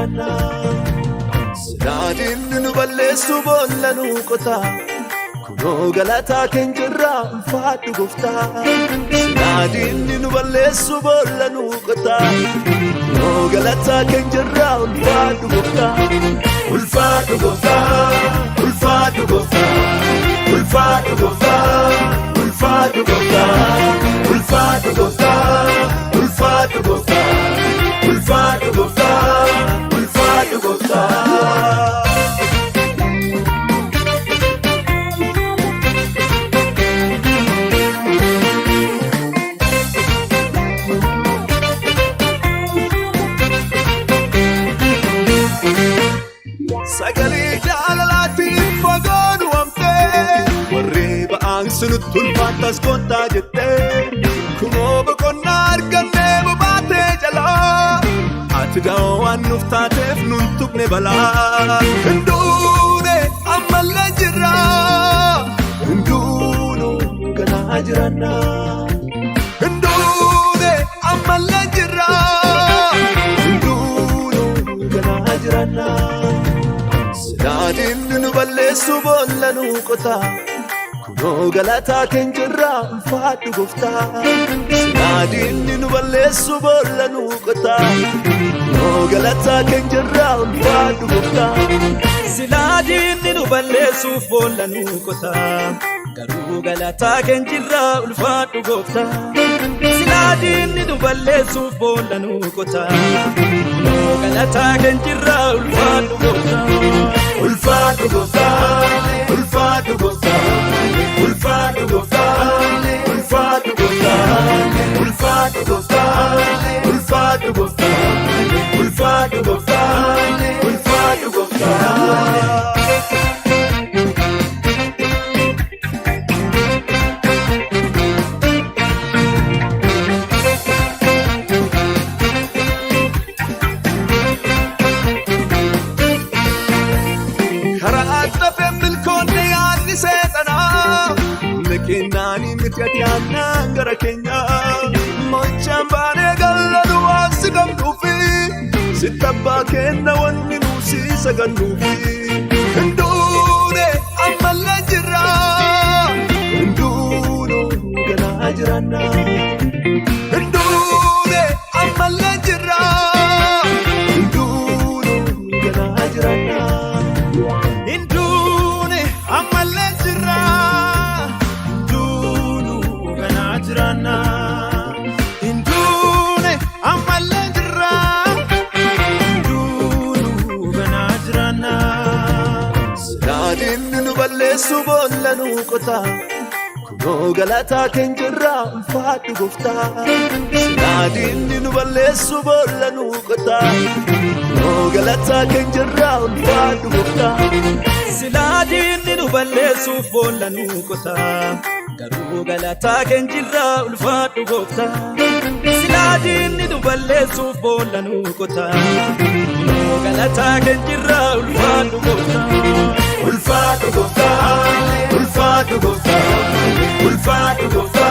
jiranna Sinadin nuballeessu boolla nuuqota Kuno galata kenjirra ulfaadhu gofta Sinadin nuballeessu boolla nuuqota Kuno galata kenjirra ulfaadhu gofta Ulfaadhu gofta Ulfaadhu gofta Ulfaadhu gofta Ulfaadhu gofta Ulfaadhu gofta Ulfaadhu gofta Ulfaadhu gofta Ulfaadhu gofta Sagali jaalalati fagoonu amte warri ba'aan sunut ulfaatas kontaa jette kunoo boqonnaa arganne bobaate jala ati daawwan nuuf taateef nun tuqne balaa hinduune ammallee jirra hinduunu ganaa jiranna hinduune ammallee jirra hinduunu ganaa jiranna Sinadin nuballeessu boolla nuuqota Kuno galata kenjirra ulfaadhu gofta Sinadin nuballeessu boolla nuuqota Kuno galata kenjirra ulfaadhu gofta Sinadin nuballeessu boolla nuuqota Garuu galata kenjirra ulfaadhu gofta Sinadin nuballeessu boolla nuuqota Kuno galata kenjirra ulfaadhu gofta Ulfaadhu gofta Ulfaadhu gofta Ulfaadhu gofta Ulfaadhu gofta Ulfaadhu gofta Ulfaadhu gofta Ulfaadhu gofta Ulfaadhu gofta Kenani mitiyana gara Kenya Mochambane galadu wasigam nufi Sitabba kenna wanni nusi sagan nufi Hindune amalla jira Hinduno gana jirana Hindune amalla jira Hinduno gana jirana Hindune amalla jira Hindune amalla jira Hindunu gana jirana Sinadin nuballeessu boolla nuuqota Kuno galata kenjirra ulfaadhu gofta Sinadin nuballeessu boolla nuuqota Kuno galata kenjirra ulfaadhu gofta Sinadin nuballeessu boolla nuuqota Garuu galata kenjirra ulfaadhu gofta Sinadin nuballeessu boolla nuuqota Kuno galata kenjirra ulfaadhu gofta Ulfaadhu gofta Ulfaadhu gofta Ulfaadhu gofta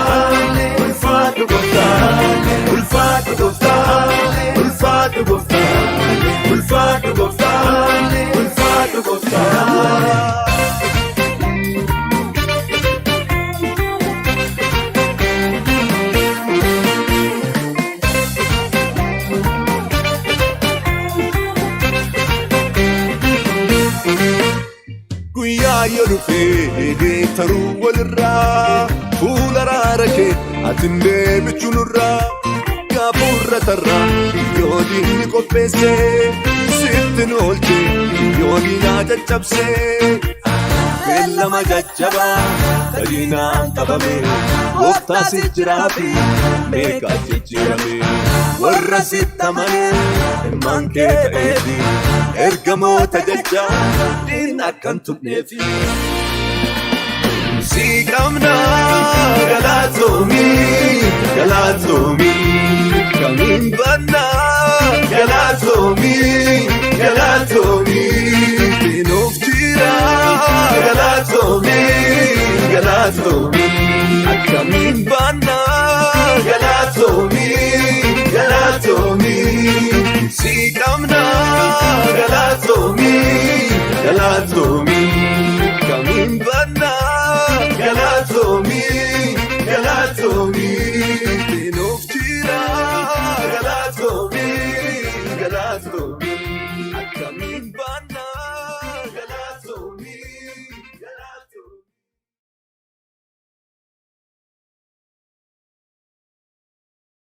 Ulfaadhu gofta Ulfaadhu gofta Ulfaadhu gofta Ulfaadhu gofta Ulfaadhu gofta Guyyaa dhufee taruu walirraa fuula raarake atin deebichuu nurraa gaafurra tarraa yoo diinni qopheessee sitti nu oolchee yoo diinaa caccabsee beellama jajjabaa gadiinaan qabame gooftaa si jiraa fi meeqaa jijjiirame warra sitti amane ilmaan kee ta'eefi ergamoota jajjaa diin akkan turneefi si qabna galatoomii kamiin banna galatoomii nuuf jira galatoomii akkamiin banna galatoomii